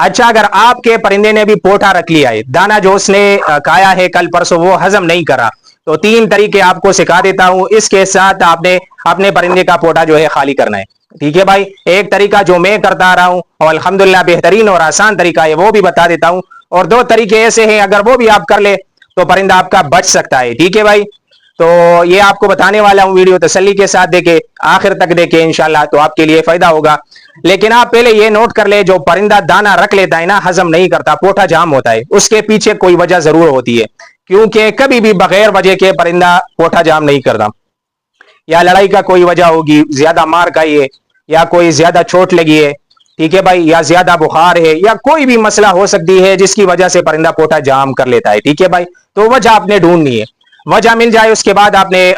اچھا اگر آپ کے پرندے نے بھی پوٹا رکھ لیا ہے، دانا جو اس نے کھایا ہے کل پرسوں وہ ہضم نہیں کرا، تو 3 طریقے آپ کو سکھا دیتا ہوں، اس کے ساتھ آپ نے اپنے پرندے کا پوٹا جو ہے خالی کرنا ہے، ٹھیک ہے بھائی۔ ایک طریقہ جو میں کرتا آ رہا ہوں اور الحمدللہ بہترین اور آسان طریقہ ہے وہ بھی بتا دیتا ہوں، اور 2 طریقے ایسے ہیں اگر وہ بھی آپ کر لے تو پرندہ آپ کا بچ سکتا ہے، ٹھیک ہے بھائی۔ تو یہ آپ کو بتانے والا ہوں، ویڈیو تسلی کے ساتھ دیکھیں، آخر تک دیکھیں انشاءاللہ تو آپ کے لیے فائدہ ہوگا۔ لیکن آپ پہلے یہ نوٹ کر لیں، جو پرندہ دانا رکھ لیتا ہے نا، ہضم نہیں کرتا، پوٹا جام ہوتا ہے، اس کے پیچھے کوئی وجہ ضرور ہوتی ہے، کیونکہ کبھی بھی بغیر وجہ کے پرندہ پوٹا جام نہیں کرتا، یا لڑائی کا کوئی وجہ ہوگی، زیادہ مار کھائی ہے، یا کوئی زیادہ چوٹ لگی ہے، ٹھیک ہے بھائی، یا زیادہ بخار ہے، یا کوئی بھی مسئلہ ہو سکتی ہے جس کی وجہ سے پرندہ پوٹا جام کر لیتا ہے، ٹھیک ہے بھائی۔ تو وجہ آپ نے ڈھونڈنی ہے، وجہ مل جائے اس کے بعد آپ نے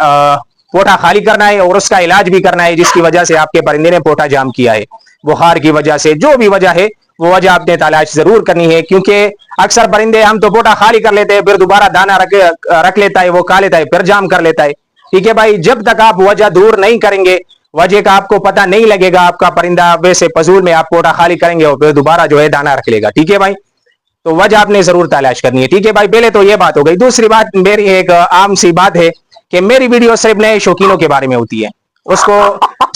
پوٹا خالی کرنا ہے اور اس کا علاج بھی کرنا ہے جس کی وجہ سے آپ کے پرندے نے پوٹا جام کیا ہے، بخار کی وجہ سے، جو بھی وجہ ہے وہ وجہ آپ نے تلاش ضرور کرنی ہے، کیونکہ اکثر پرندے ہم تو پوٹا خالی کر لیتے ہیں، پھر دوبارہ دانا رکھ لیتا ہے، وہ کھا لیتا ہے، پھر جام کر لیتا ہے، ٹھیک ہے بھائی۔ جب تک آپ وجہ دور نہیں کریں گے، وجہ کا آپ کو پتہ نہیں لگے گا، آپ کا پرندہ ویسے فضول میں آپ پوٹا خالی کریں گے اور پھر دوبارہ جو ہے دانا رکھ لے گا، ٹھیک ہے بھائی۔ تو وجہ آپ نے ضرور تلاش کرنی ہے، ٹھیک ہے بھائی۔ پہلے تو یہ بات ہو گئی۔ دوسری بات میری ایک عام سی بات ہے کہ میری ویڈیو صرف نئے شوقینوں کے بارے میں ہوتی ہے، اس کو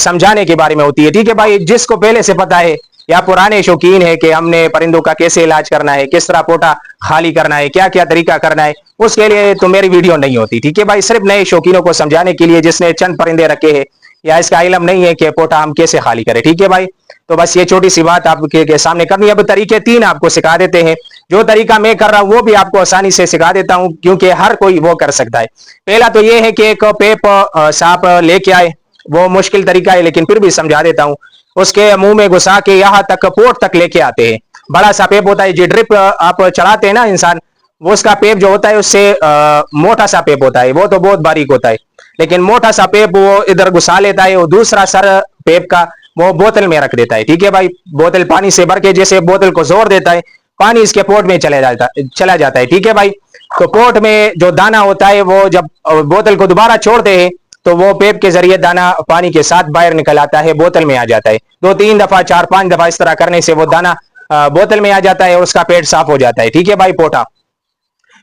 سمجھانے کے بارے میں ہوتی ہے، ٹھیک ہے بھائی۔ جس کو پہلے سے پتا ہے یا پرانے شوقین ہے کہ ہم نے پرندوں کا کیسے علاج کرنا ہے، کس طرح پوٹا خالی کرنا ہے، کیا کیا طریقہ کرنا ہے، اس کے لیے تو میری ویڈیو نہیں ہوتی، ٹھیک ہے بھائی۔ صرف نئے شوقینوں کو سمجھانے کے لیے، جس نے چند پرندے رکھے ہیں یا اس کا علم نہیں ہے کہ پوٹا ہم کیسے خالی کریں، ٹھیک ہے بھائی۔ تو بس یہ چھوٹی سی بات آپ کے سامنے کرنی ہے۔ اب طریقے 3 آپ کو سکھا دیتے ہیں، جو طریقہ میں کر رہا ہوں وہ بھی آپ کو آسانی سے سکھا دیتا ہوں، کیونکہ ہر کوئی وہ کر سکتا ہے۔ پہلا تو یہ ہے کہ ایک پیپ سانپ لے کے آئے، وہ مشکل طریقہ ہے لیکن پھر بھی سمجھا دیتا ہوں۔ اس کے منہ میں گھسا کے یہاں تک پورٹ تک لے کے آتے ہیں، بڑا سا پیپ ہوتا ہے، جو ڈرپ آپ چڑھاتے ہیں نا انسان، وہ اس کا پیپ جو ہوتا ہے اس سے موٹا سا پیپ ہوتا ہے، وہ تو بہت باریک ہوتا ہے، لیکن موٹا سا پیپ وہ ادھر گھسا لیتا ہے، وہ دوسرا سر پیپ کا وہ بوتل میں رکھ دیتا ہے، ٹھیک ہے بھائی۔ بوتل پانی سے بھر کے جیسے بوتل کو زور دیتا ہے، پانی اس کے پورٹ میں چلا جاتا ہے، ٹھیک ہے بھائی۔ تو پورٹ میں جو دانا ہوتا ہے وہ جب بوتل کو دوبارہ چھوڑتے ہیں تو وہ پیپ کے ذریعے دانا پانی کے ساتھ باہر نکل آتا ہے، بوتل میں آ جاتا ہے، 2-3 دفعہ 4-5 دفعہ اس طرح کرنے سے وہ دانا بوتل میں آ جاتا ہے اور اس کا پیٹ صاف ہو جاتا ہے، ٹھیک ہے بھائی۔ پوٹا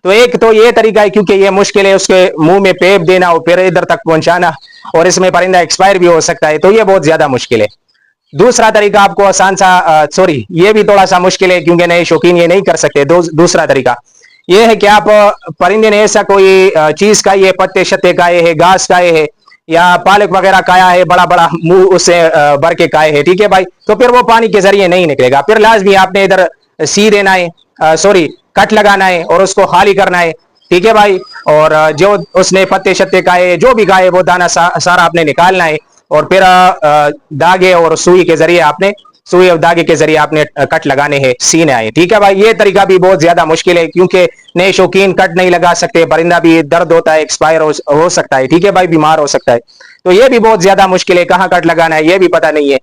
تو ایک تو یہ طریقہ ہے، کیونکہ یہ مشکل ہے، اس کے منہ میں پیپ دینا اور پھر ادھر تک پہنچانا، اور اس میں پرندہ ایکسپائر بھی ہو سکتا ہے، تو یہ بہت زیادہ مشکل ہے۔ دوسرا طریقہ آپ کو آسان سا سوری یہ بھی تھوڑا سا مشکل ہے کیونکہ نئے شوقین یہ نہیں کر سکتے۔ دوسرا طریقہ یہ ہے کہ آپ پرندے نے ایسا کوئی چیز کھائی ہے، پتے شتے کھائے ہیں، گھاس کھائے ہیں، یا پالک وغیرہ کھایا ہے، بڑا بڑا منہ اس سے بھر کے کھائے ہیں، ٹھیک ہے بھائی، تو پھر وہ پانی کے ذریعے نہیں نکلے گا، پھر لازمی آپ نے ادھر سی دینا ہے، کٹ لگانا ہے اور اس کو خالی کرنا ہے، ٹھیک ہے بھائی۔ اور جو اس نے پتے شتے کھائے، جو بھی کھائے، وہ دانا سارا آپ نے نکالنا ہے، اور پھر داغے اور سوئی کے ذریعے آپ نے سوئی اور داغے کے ذریعے آپ نے کٹ لگانے ہیں، سینے آئے، ٹھیک ہے بھائی۔ یہ طریقہ بھی بہت زیادہ مشکل ہے کیونکہ نئے شوقین کٹ نہیں لگا سکتے، پرندہ بھی درد ہوتا ہے، ایکسپائر ہو سکتا ہے، ٹھیک ہے بھائی، بیمار ہو سکتا ہے، تو یہ بھی بہت زیادہ مشکل ہے، کہاں کٹ لگانا ہے یہ بھی پتہ نہیں ہے،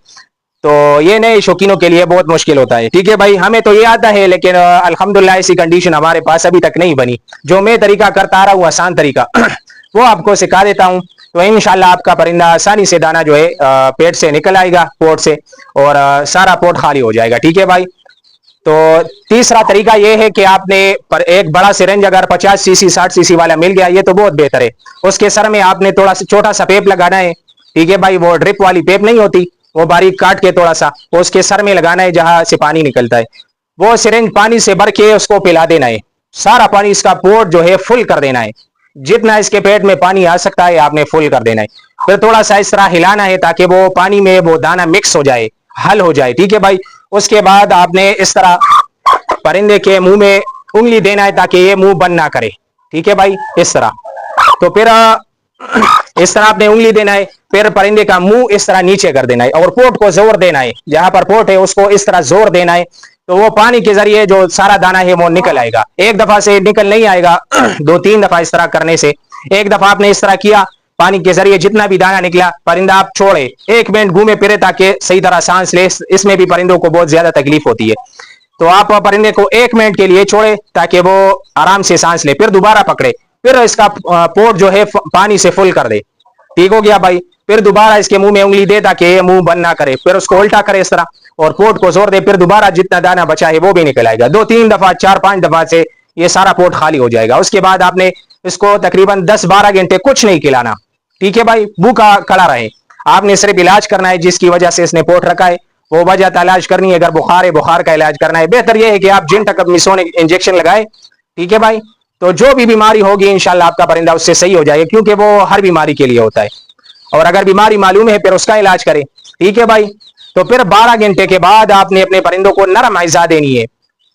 تو یہ نئے شوقینوں کے لیے بہت مشکل ہوتا ہے، ٹھیک ہے بھائی۔ ہمیں تو یہ آتا ہے لیکن الحمدللہ ایسی کنڈیشن ہمارے پاس ابھی تک نہیں بنی، جو میں طریقہ کرتا آ رہا ہوں آسان طریقہ وہ آپ کو سکھا دیتا ہوں، تو انشاءاللہ آپ کا پرندہ آسانی سے دانا جو ہے پیٹ سے نکل آئے گا، پورٹ سے، اور سارا پورٹ خالی ہو جائے گا، ٹھیک ہے بھائی۔ تو تیسرا طریقہ یہ ہے کہ آپ نے ایک بڑا سرنج اگر 50 سی سی 60 سی سی والا مل گیا یہ تو بہت بہتر ہے، اس کے سر میں آپ نے تھوڑا سا چھوٹا سا پیپ لگانا ہے، ٹھیک ہے بھائی، وہ ڈرپ والی پیپ نہیں ہوتی، وہ باریک کاٹ کے تھوڑا سا اس کے سر میں لگانا ہے جہاں سے پانی نکلتا ہے، وہ سرنج پانی سے بھر کے اس کو پلا دینا ہے، سارا پانی اس کا پورٹ جو ہے فل کر دینا ہے، جتنا اس کے پیٹ میں پانی آ سکتا ہے آپ نے فل کر دینا ہے، پھر تھوڑا سا اس طرح ہلانا ہے تاکہ وہ پانی میں وہ دانا مکس ہو جائے، حل ہو جائے، ٹھیک ہے بھائی۔ اس کے بعد آپ نے اس طرح پرندے کے منہ میں انگلی دینا ہے تاکہ یہ منہ بند نہ کرے، ٹھیک ہے بھائی، اس طرح، تو پھر اس طرح آپ نے انگلی دینا ہے، پھر پرندے کا منہ اس طرح نیچے کر دینا ہے اور پورٹ کو زور دینا ہے، جہاں پر پورٹ ہے اس کو اس طرح زور دینا ہے، تو وہ پانی کے ذریعے جو سارا دانا ہے وہ نکل آئے گا، ایک دفعہ سے نکل نہیں آئے گا، 2-3 دفعہ اس طرح کرنے سے، ایک دفعہ آپ نے اس طرح کیا، پانی کے ذریعے جتنا بھی دانا نکلا، پرندہ آپ چھوڑے 1 منٹ گھومے پھرے تاکہ صحیح طرح سانس لے، اس میں بھی پرندوں کو بہت زیادہ تکلیف ہوتی ہے، تو آپ پرندے کو 1 منٹ کے لیے چھوڑے تاکہ وہ آرام سے سانس لے، پھر دوبارہ پکڑے، پھر اس کا پورٹ جو ہے پانی سے فل کر دے، ٹھیک ہو گیا بھائی۔ پھر دوبارہ اس کے منہ میں انگلی دے تاکہ یہ منہ بند نہ کرے، پھر اس کو الٹا کرے اس طرح اور پوٹ کو زور دے، پھر دوبارہ جتنا دانا بچا ہے وہ بھی نکل آئے گا، 2-3 دفعہ 4-5 دفعہ سے یہ سارا پوٹ خالی ہو جائے گا۔ اس کے بعد آپ نے اس کو تقریباً 10-12 گھنٹے کچھ نہیں کھلانا، ٹھیک ہے بھائی، بھوکا کھڑا رہے، آپ نے صرف علاج کرنا ہے جس کی وجہ سے اس نے پوٹ رکھا ہے، وہ وجہ کا علاج کرنی ہے، اگر بخار ہے بخار کا علاج کرنا ہے، بہتر یہ ہے کہ آپ جن تک میسون انجیکشن لگائے، ٹھیک ہے بھائی، تو جو بھی بیماری ہوگی انشاءاللہ آپ کا پرندہ اس سے صحیح ہو جائے گا، کیونکہ وہ ہر بیماری کے لیے ہوتا ہے، اور اگر بیماری معلوم ہے پھر اس کا علاج کرے، ٹھیک ہے بھائی۔ تو پھر 12 گھنٹے کے بعد آپ نے اپنے پرندوں کو نرم غذا دینی ہے،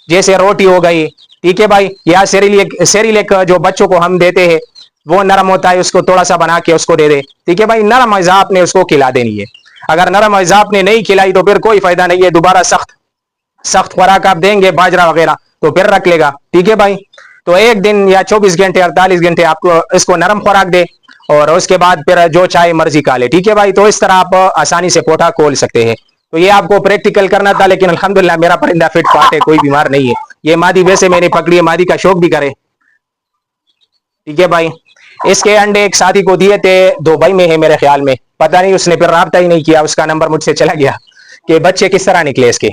جیسے روٹی ہو گئی، ٹھیک ہے بھائی، یا سیریلیک جو بچوں کو ہم دیتے ہیں وہ نرم ہوتا ہے، اس کو تھوڑا سا بنا کے اس کو دے دے، ٹھیک ہے بھائی، نرم غذا آپ نے اس کو کھلا دینی ہے۔ اگر نرم غذا آپ نے نہیں کھلائی تو پھر کوئی فائدہ نہیں ہے، دوبارہ سخت خوراک آپ دیں گے باجرا وغیرہ تو پھر رکھ لے گا، ٹھیک ہے بھائی۔ تو 1 دن یا 24 گھنٹے 48 گھنٹے آپ کو اس کو نرم خوراک دے، اور اس کے بعد پھر جو چاہے مرضی کھا لے، ٹھیک ہے بھائی۔ تو اس طرح آپ آسانی سے پوٹا کھول سکتے ہیں۔ تو یہ آپ کو پریکٹیکل کرنا تھا، لیکن الحمدللہ میرا پرندہ فٹ فاٹ ہے، کوئی بیمار نہیں ہے۔ یہ مادی ویسے میں نے پکڑی ہے، مادی کا شوق بھی کرے، ٹھیک ہے بھائی۔ اس کے انڈے ایک ساتھی کو دیے تھے، دبئی میں ہے میرے خیال میں، پتہ نہیں اس نے پھر رابطہ ہی نہیں کیا، اس کا نمبر مجھ سے چلا گیا کہ بچے کس طرح نکلے اس کے۔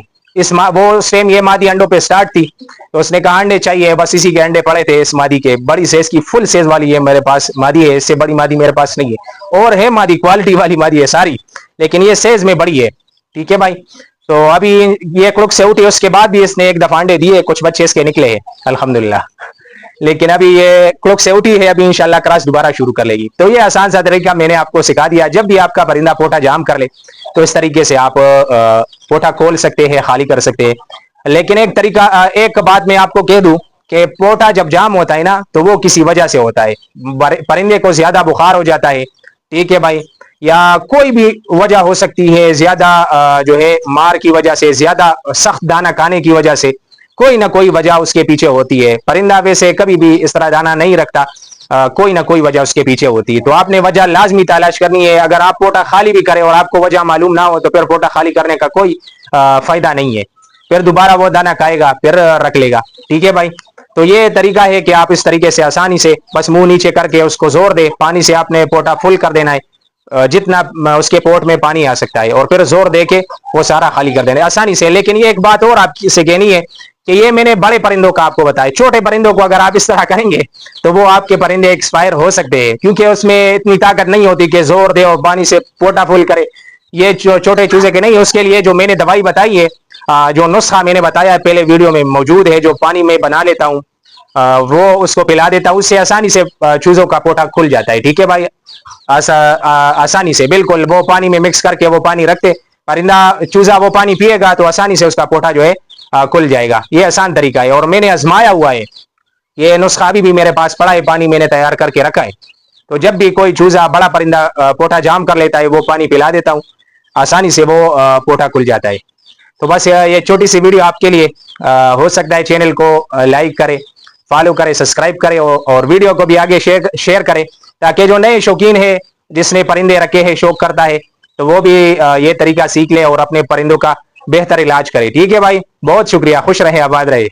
وہ سیم یہ مادی انڈوں پہ سٹارٹ تھی، تو اس نے کہا انڈے چاہیے، بس اسی کے انڈے پڑے تھے اس مادی کے، بڑی سیز کی فل سیز والی ہے میرے پاس مادی ہے، اس سے بڑی مادی میرے پاس نہیں ہے، اور ہے مادی کوالٹی والی مادی ہے ساری، لیکن یہ سیز میں بڑی ہے، ٹھیک ہے بھائی۔ تو ابھی یہ کلک سے اٹھی، اس کے بعد بھی اس نے 1 دفعہ انڈے دیے، کچھ بچے اس کے نکلے ہیں الحمدللہ، لیکن ابھی یہ کلک سے اٹھی ہے، ابھی انشاءاللہ کراس دوبارہ شروع کر لے گی۔ تو یہ آسان سا طریقہ میں نے آپ کو سکھا دیا، جب بھی آپ کا پرندہ پوٹا جام کر لے تو اس طریقے سے آپ پوٹا کھول سکتے ہیں، خالی کر سکتے ہیں۔ لیکن ایک بات میں آپ کو کہہ دوں کہ پوٹا جب جام ہوتا ہے نا تو وہ کسی وجہ سے ہوتا ہے، پرندے کو زیادہ بخار ہو جاتا ہے، ٹھیک ہے بھائی، یا کوئی بھی وجہ ہو سکتی ہے، زیادہ جو ہے مار کی وجہ سے، زیادہ سخت دانہ کھانے کی وجہ سے، کوئی نہ کوئی وجہ اس کے پیچھے ہوتی ہے۔ پرندہ ویسے کبھی بھی اس طرح دانہ نہیں رکھتا، کوئی نہ کوئی وجہ اس کے پیچھے ہوتی ہے، تو آپ نے وجہ لازمی تلاش کرنی ہے۔ اگر آپ پوٹا خالی بھی کریں اور آپ کو وجہ معلوم نہ ہو تو پھر پوٹا خالی کرنے کا کوئی فائدہ نہیں ہے، پھر دوبارہ وہ دانہ کھائے گا، پھر رکھ لے گا، ٹھیک ہے بھائی۔ تو یہ طریقہ ہے کہ آپ اس طریقے سے آسانی سے بس منہ نیچے کر کے اس کو زور دے، پانی سے آپ نے پوٹا فل کر دینا ہے، جتنا اس کے پوٹ میں پانی آ سکتا ہے، اور پھر زور دے کے وہ سارا خالی کر دینا ہے آسانی سے۔ لیکن یہ ایک بات اور آپ سے کہنی ہے کہ یہ میں نے بڑے پرندوں کا آپ کو بتایا، چھوٹے پرندوں کو اگر آپ اس طرح کریں گے تو وہ آپ کے پرندے ایکسپائر ہو سکتے ہیں، کیونکہ اس میں اتنی طاقت نہیں ہوتی کہ زور دے اور پانی سے پوٹا فل کرے، یہ چھوٹے چوزے کے نہیں۔ اس کے لیے جو میں نے دوائی بتائی ہے، جو نسخہ میں نے بتایا ہے پہلے ویڈیو میں موجود ہے، جو پانی میں بنا لیتا ہوں، وہ اس کو پلا دیتا ہوں، اس سے آسانی سے چوزوں کا پوٹا کھل جاتا ہے، ٹھیک ہے بھائی، آسانی سے بالکل۔ وہ پانی میں مکس کر کے وہ پانی رکھتے، پرندہ چوزا وہ پانی پیے گا تو آسانی سے اس کا پوٹا جو ہے کھل جائے گا۔ یہ آسان طریقہ ہے اور میں نے آزمایا ہوا ہے، یہ نسخہ ابھی بھی میرے پاس پڑا ہے، پانی میں نے تیار کر کے رکھا ہے، تو جب بھی کوئی چوزا بڑا پرندہ پوٹا جام کر لیتا ہے وہ پانی پلا دیتا ہوں، آسانی سے وہ پوٹا کھل جاتا ہے۔ تو بس یہ چھوٹی سی ویڈیو آپ کے لیے، ہو سکتا ہے چینل کو لائک کرے، فالو کرے، سبسکرائب کرے، اور ویڈیو کو بھی آگے شیئر کرے، تاکہ جو نئے شوقین ہے، جس نے پرندے رکھے ہیں، شوق کرتا ہے، تو وہ بھی یہ طریقہ سیکھ لے اور اپنے پرندوں کا بہتر علاج کرے، ٹھیک ہے بھائی۔ بہت شکریہ، خوش رہے، آباد رہے۔